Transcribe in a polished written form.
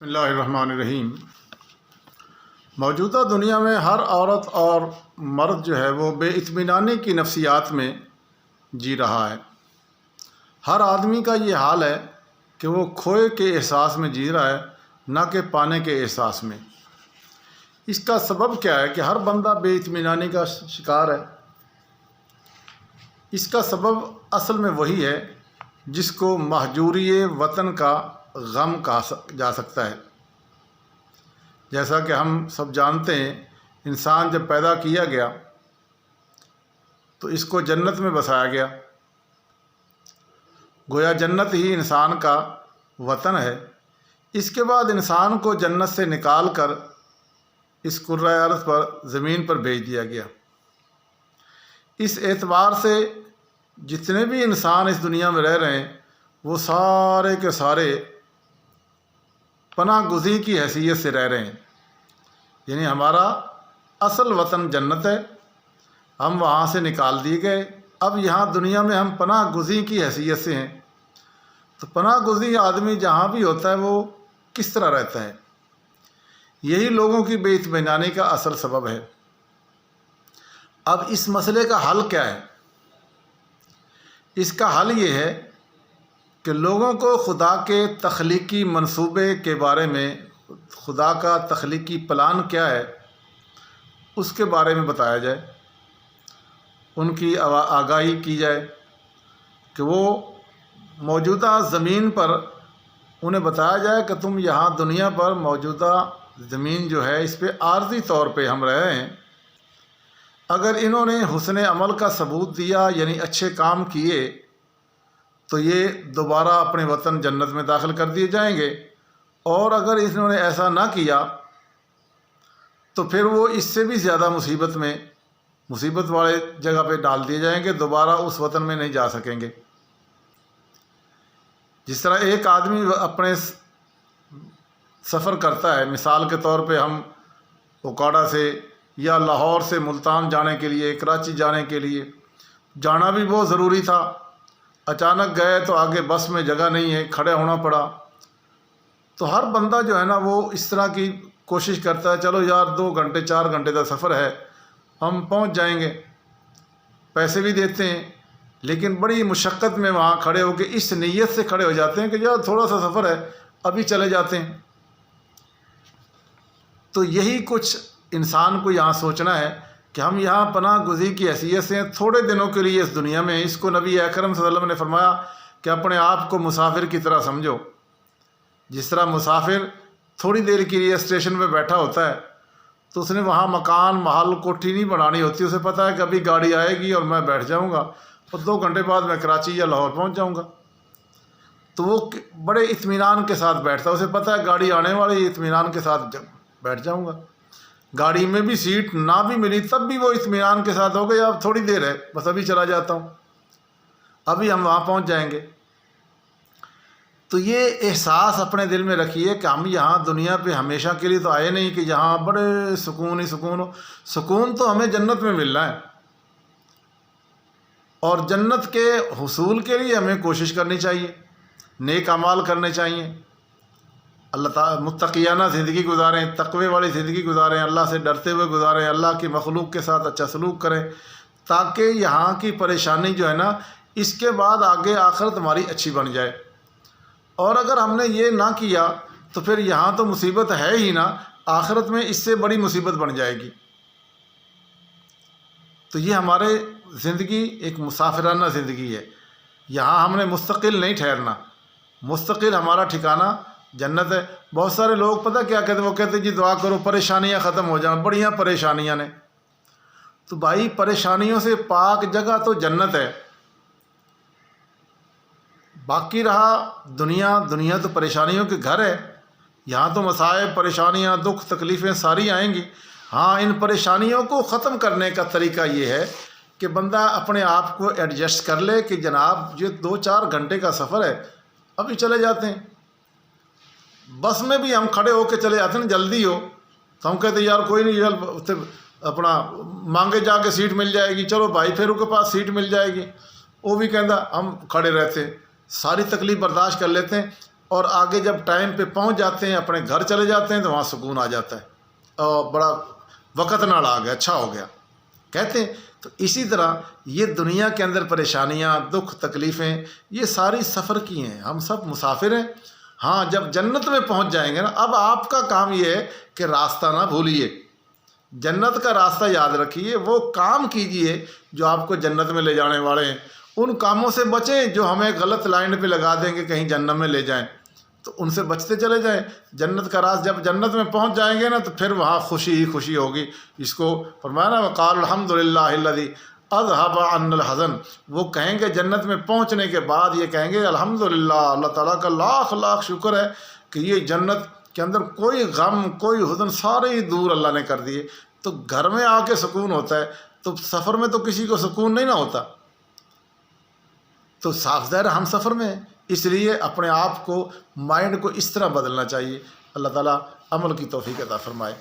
بسم اللہ الرحمن الرحیم۔ موجودہ دنیا میں ہر عورت اور مرد جو ہے وہ بے اطمینانی کی نفسیات میں جی رہا ہے۔ ہر آدمی کا یہ حال ہے کہ وہ کھوئے کے احساس میں جی رہا ہے، نہ کہ پانے کے احساس میں۔ اس کا سبب کیا ہے کہ ہر بندہ بے اطمینانی کا شکار ہے۔ اس کا سبب اصل میں وہی ہے جس کو مہجوری وطن کا غم کہا جا سکتا ہے۔ جیسا کہ ہم سب جانتے ہیں، انسان جب پیدا کیا گیا تو اس کو جنت میں بسایا گیا، گویا جنت ہی انسان کا وطن ہے۔ اس کے بعد انسان کو جنت سے نکال کر اس کرۂ ارض پر زمین پر بھیج دیا گیا۔ اس اعتبار سے جتنے بھی انسان اس دنیا میں رہ رہے ہیں وہ سارے کے سارے پناہ گزین کی حیثیت سے رہ رہے ہیں، یعنی ہمارا اصل وطن جنت ہے، ہم وہاں سے نکال دیے گئے، اب یہاں دنیا میں ہم پناہ گزین کی حیثیت سے ہیں۔ تو پناہ گزین آدمی جہاں بھی ہوتا ہے وہ کس طرح رہتا ہے؟ یہی لوگوں کی بے اطمینانی کا اصل سبب ہے۔ اب اس مسئلے کا حل کیا ہے؟ اس کا حل یہ ہے کہ لوگوں کو خدا کے تخلیقی منصوبے کے بارے میں، خدا کا تخلیقی پلان کیا ہے اس کے بارے میں بتایا جائے، ان کی آگاہی کی جائے کہ وہ موجودہ زمین پر انہیں بتایا جائے کہ تم یہاں دنیا پر موجودہ زمین جو ہے اس پہ عارضی طور پہ ہم رہ رہے ہیں، اگر انہوں نے حسن عمل کا ثبوت دیا یعنی اچھے کام کیے تو یہ دوبارہ اپنے وطن جنت میں داخل کر دیے جائیں گے، اور اگر انہوں نے ایسا نہ کیا تو پھر وہ اس سے بھی زیادہ مصیبت والے جگہ پہ ڈال دیے جائیں گے، دوبارہ اس وطن میں نہیں جا سکیں گے۔ جس طرح ایک آدمی اپنے سفر کرتا ہے، مثال کے طور پہ ہم اوکاڑا سے یا لاہور سے ملتان جانے کے لیے، کراچی جانے کے لیے جانا بھی بہت ضروری تھا، اچانک گئے تو آگے بس میں جگہ نہیں ہے، کھڑے ہونا پڑا۔ تو ہر بندہ جو ہے نا وہ اس طرح کی کوشش کرتا ہے، چلو یار 2 گھنٹے 4 گھنٹے کا سفر ہے، ہم پہنچ جائیں گے، پیسے بھی دیتے ہیں، لیکن بڑی مشقت میں وہاں کھڑے ہو کے اس نیت سے کھڑے ہو جاتے ہیں کہ یار تھوڑا سا سفر ہے، ابھی چلے جاتے ہیں۔ تو یہی کچھ انسان کو یہاں سوچنا ہے کہ ہم یہاں پناہ گزین کی حیثیت سے تھوڑے دنوں کے لیے اس دنیا میں، اس کو نبی اکرم صلی اللہ علیہ وسلم نے فرمایا کہ اپنے آپ کو مسافر کی طرح سمجھو۔ جس طرح مسافر تھوڑی دیر کے لیے اسٹیشن پہ بیٹھا ہوتا ہے تو اس نے وہاں مکان محل کوٹھی نہیں بنانی ہوتی، اسے پتہ ہے کہ ابھی گاڑی آئے گی اور میں بیٹھ جاؤں گا اور 2 گھنٹے بعد میں کراچی یا لاہور پہنچ جاؤں گا، تو وہ بڑے اطمینان کے ساتھ بیٹھتا ہے، اسے پتہ ہے گاڑی آنے والی، اطمینان کے ساتھ بیٹھ جاؤں گا۔ گاڑی میں بھی سیٹ نہ بھی ملی تب بھی وہ اطمینان کے ساتھ ہو گیا، اب تھوڑی دیر ہے، بس ابھی چلا جاتا ہوں، ابھی ہم وہاں پہنچ جائیں گے۔ تو یہ احساس اپنے دل میں رکھیے کہ ہم یہاں دنیا پہ ہمیشہ کے لیے تو آئے نہیں کہ یہاں بڑے سکون ہی سکون ہو، سکون تو ہمیں جنت میں ملنا ہے، اور جنت کے حصول کے لیے ہمیں کوشش کرنی چاہیے، نیک اعمال کرنے چاہیے، اللہ تعالیٰ متقیانہ زندگی گزاریں، تقوی والی زندگی گزاریں، اللہ سے ڈرتے ہوئے گزاریں، اللہ کی مخلوق کے ساتھ اچھا سلوک کریں، تاکہ یہاں کی پریشانی جو ہے نا اس کے بعد آگے آخرت ہماری اچھی بن جائے۔ اور اگر ہم نے یہ نہ کیا تو پھر یہاں تو مصیبت ہے ہی نا، آخرت میں اس سے بڑی مصیبت بن جائے گی۔ تو یہ ہمارے زندگی ایک مسافرانہ زندگی ہے، یہاں ہم نے مستقل نہیں ٹھہرنا، مستقل ہمارا ٹھکانہ جنت ہے۔ بہت سارے لوگ پتہ کیا کہتے ہیں، وہ کہتے ہیں جی دعا کرو پریشانیاں ختم ہو جائیں، بڑیاں پریشانیاں نے۔ تو بھائی پریشانیوں سے پاک جگہ تو جنت ہے، باقی رہا دنیا تو پریشانیوں کے گھر ہے، یہاں تو مصائب، پریشانیاں، دکھ، تکلیفیں ساری آئیں گی۔ ہاں ان پریشانیوں کو ختم کرنے کا طریقہ یہ ہے کہ بندہ اپنے آپ کو ایڈجسٹ کر لے کہ جناب یہ 2-4 گھنٹے کا سفر ہے، ابھی چلے جاتے ہیں۔ بس میں بھی ہم کھڑے ہو کے چلے جاتے ہیں، جلدی ہو تو ہم کہتے ہیں یار کوئی نہیں، اپنا مانگے جا کے سیٹ مل جائے گی، چلو بھائی پھر کے پاس سیٹ مل جائے گی، وہ بھی کہتا ہم کھڑے رہتے ہیں، ساری تکلیف برداشت کر لیتے ہیں، اور آگے جب ٹائم پہ پہنچ جاتے ہیں، اپنے گھر چلے جاتے ہیں، تو وہاں سکون آ جاتا ہے اور بڑا وقت نال آ گیا، اچھا ہو گیا کہتے ہیں۔ تو اسی طرح یہ دنیا کے اندر پریشانیاں، دکھ، تکلیفیں، یہ ساری سفر کی ہیں، ہم سب مسافر ہیں۔ ہاں جب جنت میں پہنچ جائیں گے نا، اب آپ کا کام یہ ہے کہ راستہ نہ بھولیے، جنت کا راستہ یاد رکھیے، وہ کام کیجئے جو آپ کو جنت میں لے جانے والے ہیں، ان کاموں سے بچیں جو ہمیں غلط لائن پہ لگا دیں گے، کہیں جہنم میں لے جائیں، تو ان سے بچتے چلے جائیں۔ جنت کا راز جب جنت میں پہنچ جائیں گے نا، تو پھر وہاں خوشی ہی خوشی ہوگی۔ اس کو فرمایا نا وقال الحمد للہ الذی اذهب عنا الحزن، وہ کہیں گے جنت میں پہنچنے کے بعد، یہ کہیں گے الحمد للہ، اللہ تعالیٰ کا لاکھ لاکھ شکر ہے کہ یہ جنت کے اندر کوئی غم، کوئی حزن، سارے ہی دور اللہ نے کر دیے۔ تو گھر میں آ کے سکون ہوتا ہے، تو سفر میں تو کسی کو سکون نہیں نہ ہوتا۔ تو صاف ظاہر ہم سفر میں ہیں، اس لیے اپنے آپ کو، مائنڈ کو اس طرح بدلنا چاہیے۔ اللہ تعالیٰ عمل کی توفیق عطا فرمائے۔